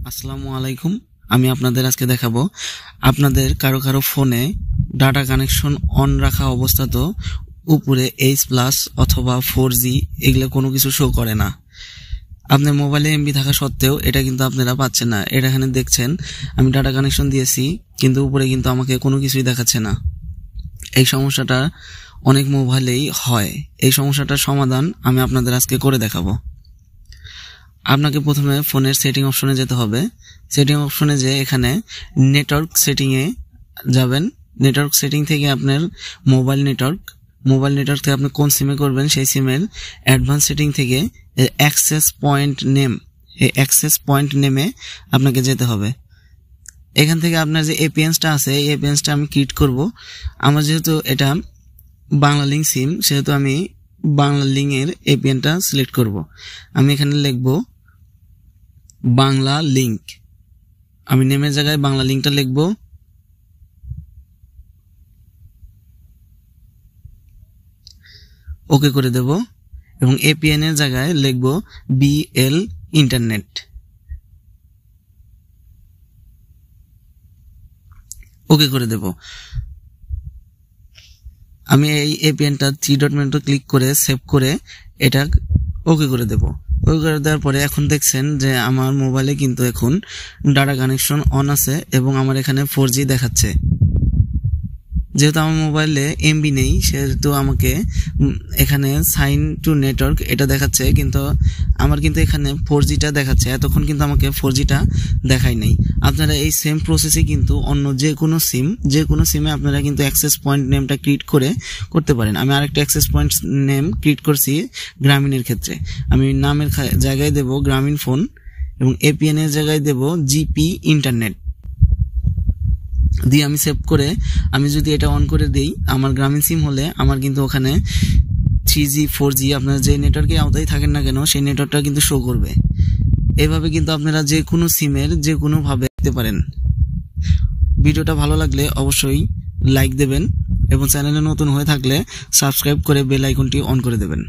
আসসালামু আলাইকুম। আমি আপনাদের আজকে দেখাবো আপনাদের কারো কারো ফোনে ডাটা কানেকশন অন রাখা অবস্থাতেও উপরে H+ অথবা 4G এগুলো কোনো কিছু শো করে না। আপনার মোবাইলে এমবি থাকা সত্ত্বেও এটা কিন্তু আপনারা পাচ্ছেন না। এটা এখানে দেখছেন আমি ডাটা কানেকশন দিয়েছি, কিন্তু উপরে কিন্তু আমাকে কোনো কিছুই দেখাচ্ছে না। এই সমস্যাটা অনেক মোবাইলেই হয়। এই সমস্যাটার সমাধান আমি আপনাদের আজকে করে দেখাবো। আপনাকে প্রথমে ফোনের সেটিং অপশনে যেতে হবে। সেটিং অপশনে যে এখানে নেটওয়ার্ক সেটিংয়ে যাবেন। নেটওয়ার্ক সেটিং থেকে আপনার মোবাইল নেটওয়ার্ক থেকে আপনি কোন সিমে করবেন সেই সিমের অ্যাডভান্স সেটিং থেকে অ্যাক্সেস পয়েন্ট নেম, এই অ্যাক্সেস পয়েন্ট নেমে আপনাকে যেতে হবে। এখান থেকে আপনার যে এপিএনসটা আছে এই এপিএনসটা আমি ক্রিয়েট করব। আমার যেহেতু এটা বাংলা লিঙ্ক সিম, সেহেতু আমি বাংলা লিঙ্কের এপিএনটা সিলেক্ট করব। আমি এখানে লিখব বাংলা লিঙ্ক। আমি নেমের জায়গায় বাংলা লিঙ্কটা লিখব। ওকে করে দেব এবং এপিএন এর জায়গায় লিখব বিএল ইন্টারনেট। ওকে করে দেব। আমি এই এপিএনটা 3 ডট মেনুতে ক্লিক করে সেভ করে এটা ওকে করে দেব। ওকে করে দেওয়ার পরে এখন দেখছেন যে আমার মোবাইলে কিন্তু এখন ডাটা কানেকশন অন আছে এবং আমার এখানে 4G দেখাচ্ছে। যেহেতু আমার মোবাইলে এমবি নেই সেহেতু আমাকে এখানে সাইন টু নেটওয়ার্ক এটা দেখাচ্ছে, কিন্তু আমার কিন্তু এখানে 4Gটা দেখাচ্ছে। এতক্ষণ কিন্তু আমাকে 4Gটা দেখায় নাই। আপনারা এই সেম প্রসেসে কিন্তু অন্য যে কোনো সিমে আপনারা কিন্তু অ্যাক্সেস পয়েন্ট নেমটা ক্রিয়েট করতে পারেন। আমি আরেকটা অ্যাক্সেস পয়েন্ট নেম ক্রিয়েট করছি গ্রামীণের ক্ষেত্রে। আমি নামের জায়গায় দেব গ্রামীণ ফোন এবং এপিএন এর জায়গায় দেব জিপি ইন্টারনেট দিয়ে আমি সেভ করে আমি যদি এটা অন করে দেই, আমার গ্রামীণ সিম হলে আমার কিন্তু ওখানে 3G 4G আপনারা যে নেটওয়ার্কে আওতায় থাকেন না কেন সেই নেটওয়ার্কটা কিন্তু শো করবে। এইভাবে কিন্তু আপনারা যে কোনো সিমের যে কোনোভাবে দেখতে পারেন। ভিডিওটা ভালো লাগলে অবশ্যই লাইক দেবেন এবং চ্যানেলে নতুন হয়ে থাকলে সাবস্ক্রাইব করে বেল আইকনটি অন করে দেবেন।